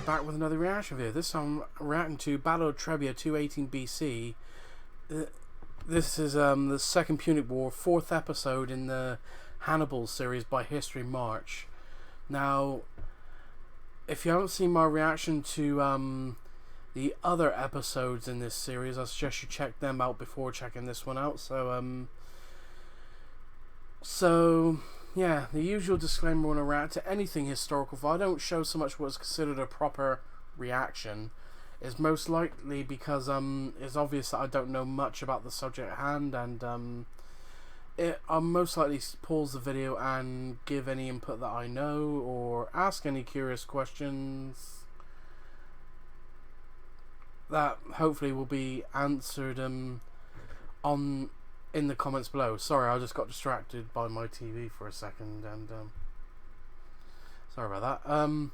Back with another reaction video. This time I'm reacting to Battle of Trebia 218 BC. This is the second Punic War, 4th episode in the Hannibal series by History March. Now, if you haven't seen my reaction to the other episodes in this series, I suggest you check them out before checking this one out. So yeah, the usual disclaimer when I react to anything historical, if I don't show so much what's considered a proper reaction, is most likely because it's obvious that I don't know much about the subject at hand, and I'll most likely pause the video and give any input that I know, or ask any curious questions that hopefully will be answered in the comments below. Sorry, I just got distracted by my TV for a second, and sorry about that.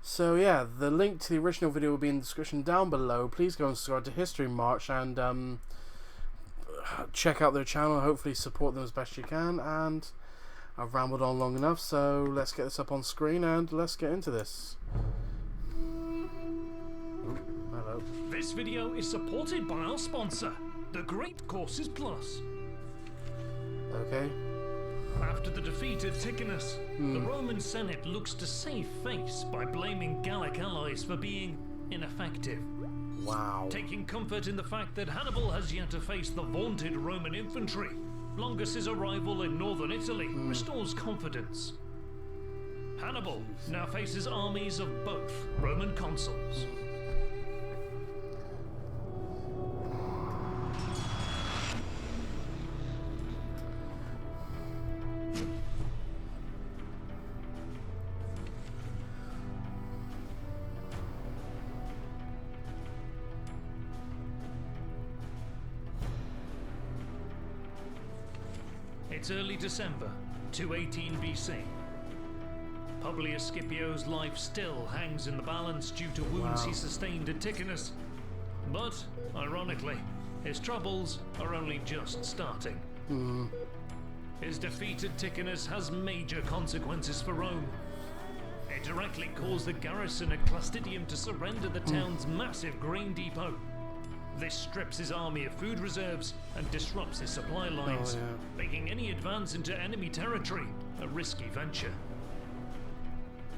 So yeah, the link to the original video will be in the description down below. Please go and subscribe to History March and check out their channel. Hopefully support them as best you can. And I've rambled on long enough, so let's get this up on screen and let's get into this. Ooh, hello. This video is supported by our sponsor, The Great Courses Plus. Okay. After the defeat of Ticinus, the Roman Senate looks to save face by blaming Gallic allies for being ineffective. Wow. Taking comfort in the fact that Hannibal has yet to face the vaunted Roman infantry, Longus's arrival in northern Italy restores confidence. Hannibal now faces armies of both Roman consuls. It's early December, 218 BC. Publius Scipio's life still hangs in the balance due to wounds he sustained at Ticinus. But, ironically, his troubles are only just starting. His defeat at Ticinus has major consequences for Rome. It directly caused the garrison at Clastidium to surrender the town's massive grain depot. This strips his army of food reserves and disrupts his supply lines, making any advance into enemy territory a risky venture.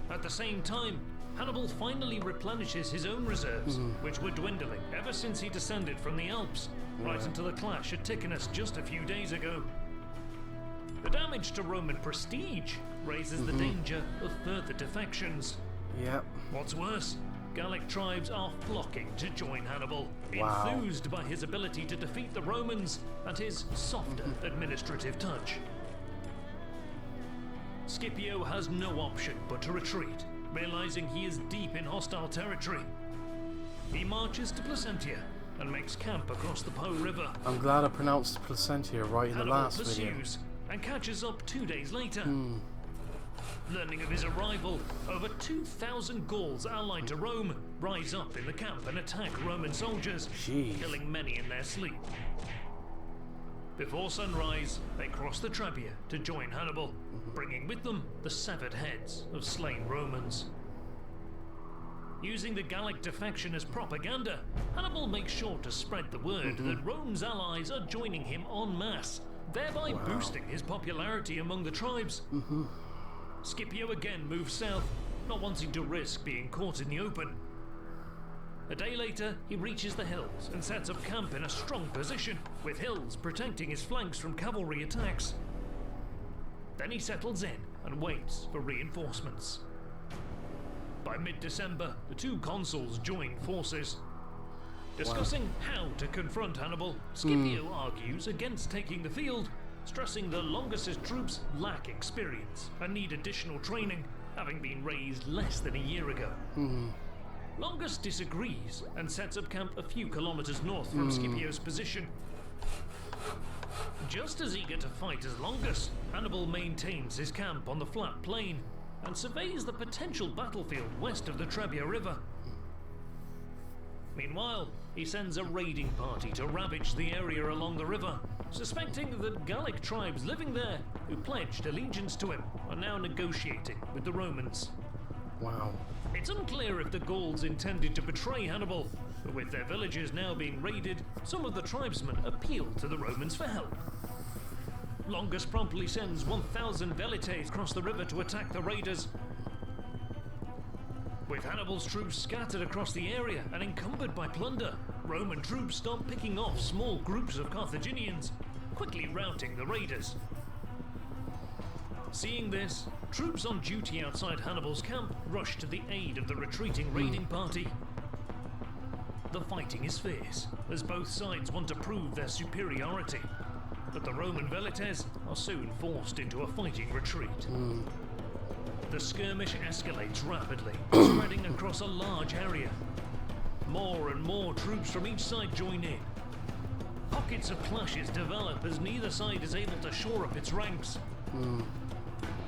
At the same time, Hannibal finally replenishes his own reserves, which were dwindling ever since he descended from the Alps, right until the clash at Ticinus just a few days ago. The damage to Roman prestige raises the danger of further defections. Yep. What's worse, Gallic tribes are flocking to join Hannibal, enthused by his ability to defeat the Romans and his softer administrative touch. Scipio has no option but to retreat, realizing he is deep in hostile territory. He marches to Placentia and makes camp across the Po River. I'm glad I pronounced Placentia right in the last video. Pursues and catches up 2 days later. Learning of his arrival, over 2,000 Gauls allied to Rome rise up in the camp and attack Roman soldiers, killing many in their sleep. Before sunrise, they cross the Trebia to join Hannibal, bringing with them the severed heads of slain Romans. Using the Gallic defection as propaganda, Hannibal makes sure to spread the word that Rome's allies are joining him en masse, thereby boosting his popularity among the tribes. Scipio again moves south, not wanting to risk being caught in the open. A day later, he reaches the hills and sets up camp in a strong position, with hills protecting his flanks from cavalry attacks. Then he settles in and waits for reinforcements. By mid-December, the two consuls join forces. Discussing how to confront Hannibal, Scipio argues against taking the field, stressing that Longus's troops lack experience and need additional training, having been raised less than a year ago. Longus disagrees and sets up camp a few kilometers north from Scipio's position. Just as eager to fight as Longus, Hannibal maintains his camp on the flat plain and surveys the potential battlefield west of the Trebia River. Meanwhile, he sends a raiding party to ravage the area along the river, suspecting that Gallic tribes living there, who pledged allegiance to him, are now negotiating with the Romans. Wow. It's unclear if the Gauls intended to betray Hannibal, but with their villages now being raided, some of the tribesmen appeal to the Romans for help. Longus promptly sends 1,000 velites across the river to attack the raiders. With Hannibal's troops scattered across the area and encumbered by plunder, Roman troops start picking off small groups of Carthaginians, quickly routing the raiders. Seeing this, troops on duty outside Hannibal's camp rush to the aid of the retreating raiding party. The fighting is fierce, as both sides want to prove their superiority, but the Roman velites are soon forced into a fighting retreat. The skirmish escalates rapidly, spreading across a large area. More and more troops from each side join in. Pockets of clashes develop as neither side is able to shore up its ranks.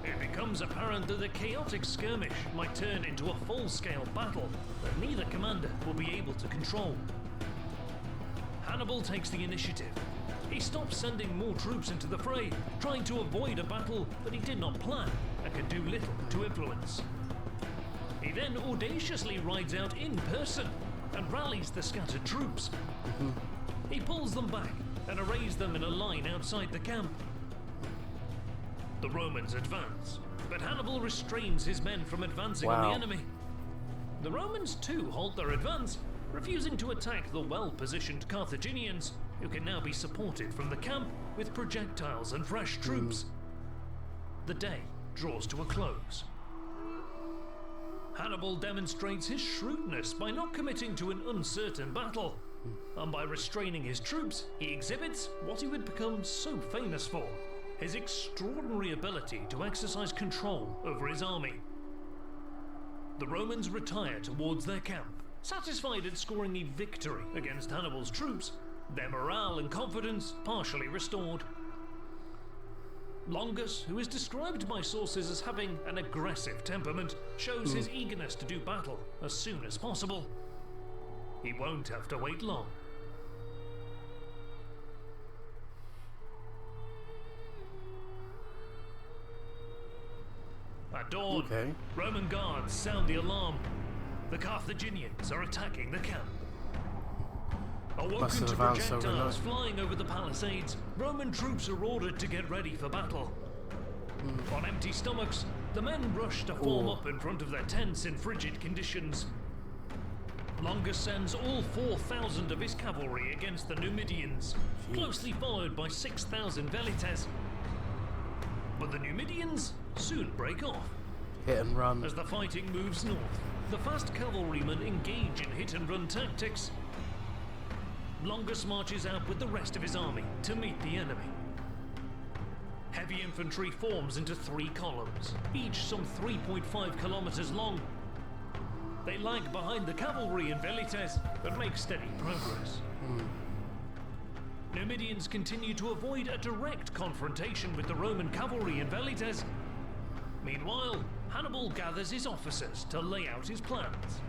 It becomes apparent that the chaotic skirmish might turn into a full-scale battle that neither commander will be able to control. Hannibal takes the initiative. He stops sending more troops into the fray, trying to avoid a battle that he did not plan and could do little to influence. He then audaciously rides out in person and rallies the scattered troops. He pulls them back and arrays them in a line outside the camp. The Romans advance, but Hannibal restrains his men from advancing on the enemy. The Romans too halt their advance, refusing to attack the well-positioned Carthaginians, who can now be supported from the camp with projectiles and fresh troops. The day draws to a close. Hannibal demonstrates his shrewdness by not committing to an uncertain battle, and by restraining his troops, he exhibits what he would become so famous for: his extraordinary ability to exercise control over his army. The Romans retire towards their camp, satisfied at scoring a victory against Hannibal's troops, their morale and confidence partially restored. Longus, who is described by sources as having an aggressive temperament, shows his eagerness to do battle as soon as possible. He won't have to wait long. At dawn, Roman guards sound the alarm. The Carthaginians are attacking the camp. Awoken to projectiles flying over the palisades, Roman troops are ordered to get ready for battle. On empty stomachs, the men rush to form up in front of their tents in frigid conditions. Longus sends all 4,000 of his cavalry against the Numidians, closely followed by 6,000 velites. But the Numidians soon break off. Hit and run. As the fighting moves north, the fast cavalrymen engage in hit-and-run tactics. Longus marches out with the rest of his army to meet the enemy. Heavy infantry forms into 3 columns, each some 3.5 kilometers long. They lag behind the cavalry and velites, but make steady progress. Numidians continue to avoid a direct confrontation with the Roman cavalry and velites. Meanwhile, Hannibal gathers his officers to lay out his plans.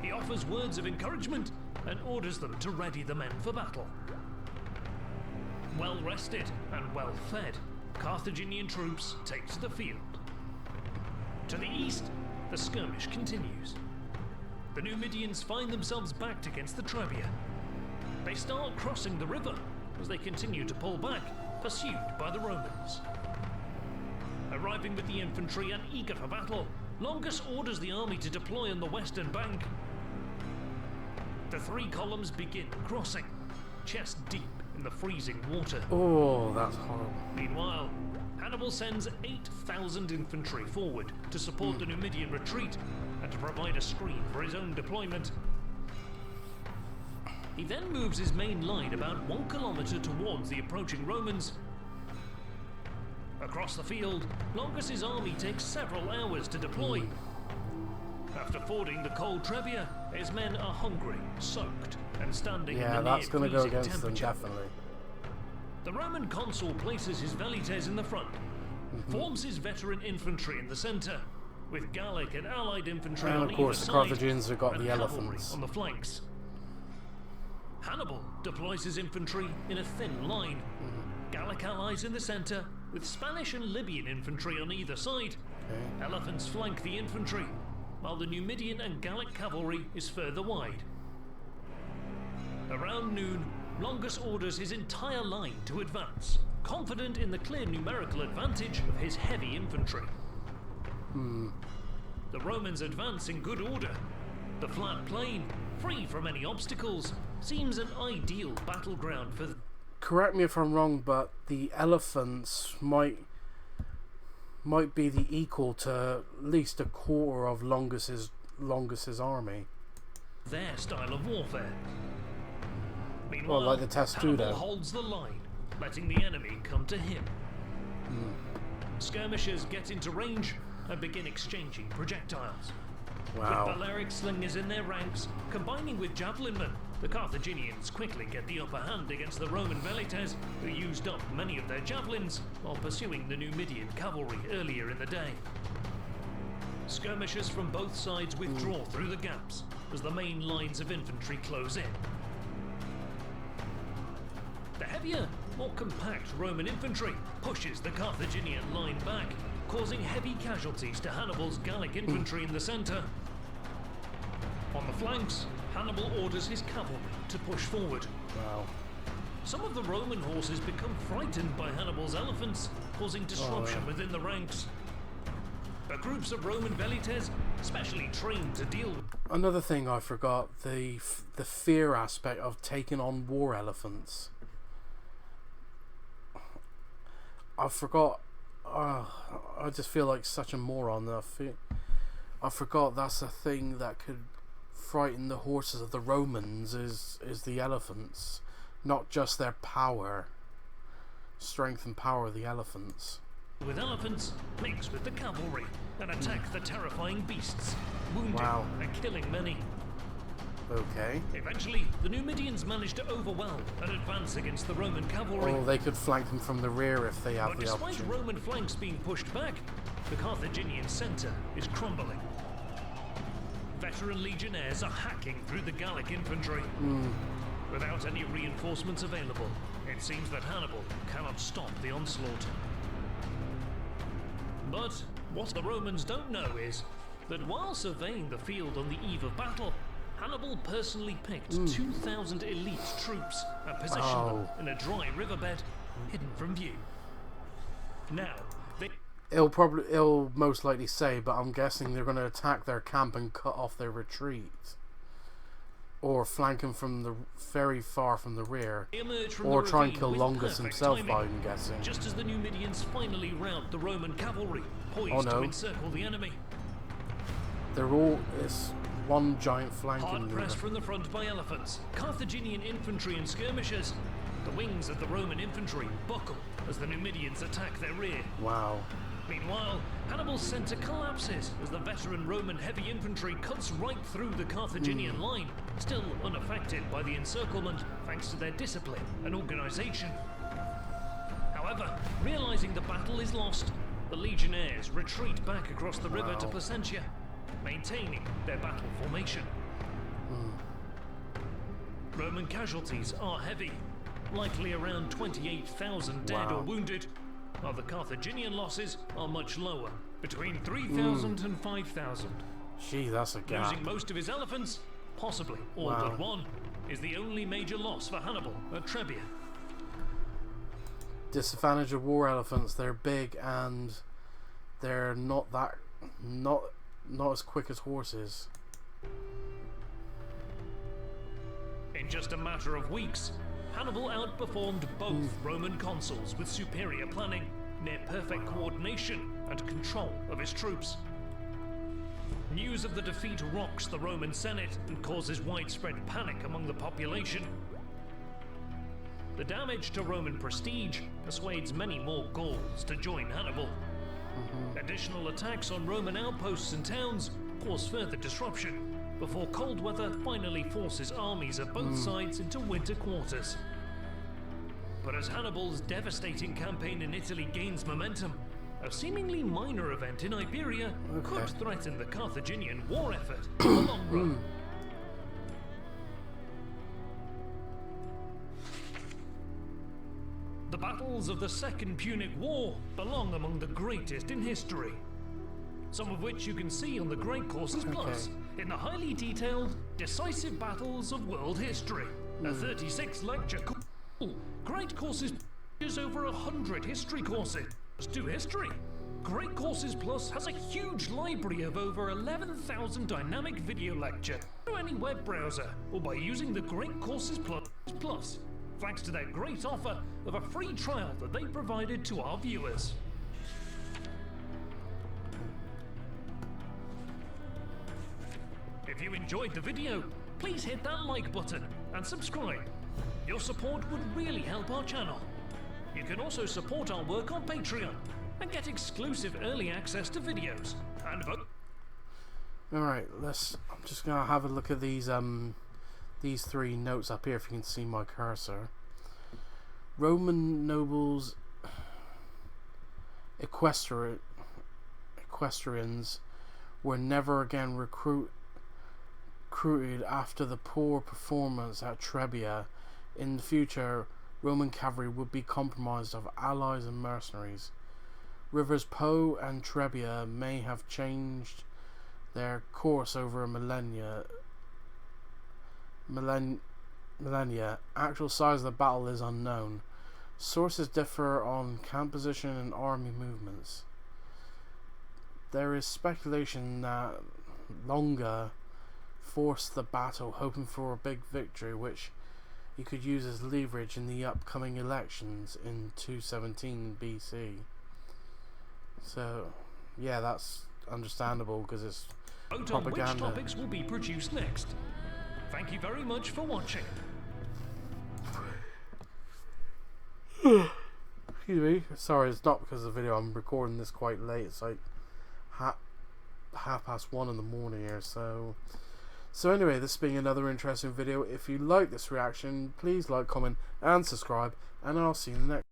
He offers words of encouragement and orders them to ready the men for battle. Well rested and well fed, Carthaginian troops take to the field. To the east, the skirmish continues. The Numidians find themselves backed against the Trebia. They start crossing the river as they continue to pull back, pursued by the Romans. Arriving with the infantry and eager for battle, Longus orders the army to deploy on the western bank. The 3 columns begin crossing, chest deep in the freezing water. Oh, that's horrible. Meanwhile, Hannibal sends 8,000 infantry forward to support the Numidian retreat and to provide a screen for his own deployment. He then moves his main line about 1 kilometer towards the approaching Romans. Across the field, Longus's army takes several hours to deploy. After fording the cold Trebia, his men are hungry, soaked, and standing in the near that's going to go against temperature. them, definitely. The Roman consul places his velites in the front, forms his veteran infantry in the center, with Gallic and allied infantry And on of course, either the side, Carthaginians have got and the cavalry elephants. on the flanks. Hannibal deploys his infantry in a thin line. Gallic allies in the center, with Spanish and Libyan infantry on either side. Okay. Elephants flank the infantry, while the Numidian and Gallic cavalry is further wide. Around noon, Longus orders his entire line to advance, confident in the clear numerical advantage of his heavy infantry. The Romans advance in good order. The flat plain, free from any obstacles, seems an ideal battleground for Correct me if I'm wrong, but the elephants might be the equal to at least a quarter of Longus's army. their style of warfare. Well, Meanwhile, like the Testudo. Hannibal holds the line, letting the enemy come to him. Skirmishers get into range and begin exchanging projectiles. Wow. With Balearic slingers in their ranks, combining with javelin men, the Carthaginians quickly get the upper hand against the Roman velites, who used up many of their javelins while pursuing the Numidian cavalry earlier in the day. Skirmishers from both sides withdraw through the gaps as the main lines of infantry close in. The heavier, more compact Roman infantry pushes the Carthaginian line back, causing heavy casualties to Hannibal's Gallic infantry in the center. On the flanks, Hannibal orders his cavalry to push forward. Wow. Some of the Roman horses become frightened by Hannibal's elephants, causing disruption within the ranks. But groups of Roman velites, specially trained to deal with Another thing I forgot, the fear aspect of taking on war elephants. I forgot. I just feel like such a moron. I forgot that's a thing that could frighten the horses of the Romans is the elephants, not just their power, strength and power of the elephants. with elephants, mix with the cavalry, and attack the terrifying beasts, wounding and killing many. Okay. Eventually, the Numidians manage to overwhelm and advance against the Roman cavalry. Or they could flank them from the rear if they have But the despite option. Roman flanks being pushed back, the Carthaginian center is crumbling. Veteran legionnaires are hacking through the Gallic infantry. Without any reinforcements available, it seems that Hannibal cannot stop the onslaught. But what the Romans don't know is that while surveying the field on the eve of battle, Hannibal personally picked 2,000 elite troops and positioned them in a dry riverbed, hidden from view. Now, It'll most likely say, but I'm guessing they're going to attack their camp and cut off their retreat, or flank them from the very far from the rear, or try and kill Longus himself. I'm guessing. Just as the Numidians finally rout the Roman cavalry, poised to encircle the enemy. They're all it's one giant flanking. Hard pressed from the front by elephants, Carthaginian infantry and skirmishers. The wings of the Roman infantry buckle as the Numidians attack their rear. Wow. Meanwhile, Hannibal's center collapses as the veteran Roman heavy infantry cuts right through the Carthaginian line, still unaffected by the encirclement thanks to their discipline and organization. However, realizing the battle is lost, the legionnaires retreat back across the river to Placentia, maintaining their battle formation. Roman casualties are heavy, likely around 28,000 dead or wounded, while the Carthaginian losses are much lower, between 3,000 and 5,000. Gee, that's a gap. Losing most of his elephants, possibly all but one, is the only major loss for Hannibal at Trebia. Disadvantage of war elephants, they're big and they're not as quick as horses. In just a matter of weeks, Hannibal outperformed both Roman consuls with superior planning, near-perfect coordination, and control of his troops. News of the defeat rocks the Roman Senate and causes widespread panic among the population. The damage to Roman prestige persuades many more Gauls to join Hannibal. Additional attacks on Roman outposts and towns cause further disruption, before cold weather finally forces armies of both sides into winter quarters. But as Hannibal's devastating campaign in Italy gains momentum, a seemingly minor event in Iberia could Okay. threaten the Carthaginian war effort in the long run. The battles of the Second Punic War belong among the greatest in history, some of which you can see on the Great Courses Plus in the highly detailed Decisive Battles of World History, a 36 lecture course. Great Courses is over 100 history courses to history. Great Courses Plus has a huge library of over 11,000 dynamic video lectures through any web browser or by using the Great Courses Plus, thanks to their great offer of a free trial that they provided to our viewers. If you enjoyed the video, please hit that like button and subscribe. Your support would really help our channel. You can also support our work on Patreon and get exclusive early access to videos and vote. Alright, I'm just gonna have a look at these three notes up here if you can see my cursor. Roman nobles equestrians were never again recruited after the poor performance at Trebia. In the future, Roman cavalry would be compromised of allies and mercenaries. Rivers Po and Trebia may have changed their course over millennia. Actual size of the battle is unknown. Sources differ on camp position and army movements. There is speculation that Longa forced the battle, hoping for a big victory, which he could use as leverage in the upcoming elections in 217 BC. So, yeah, that's understandable because it's Vote propaganda. on which topics will be produced next. Thank you very much for watching. Excuse me. Sorry, it's not because of the video. I'm recording this quite late. It's like half past 1 in the morning here. So anyway, this being another interesting video. If you like this reaction, please like, comment, and subscribe. And I'll see you in the next.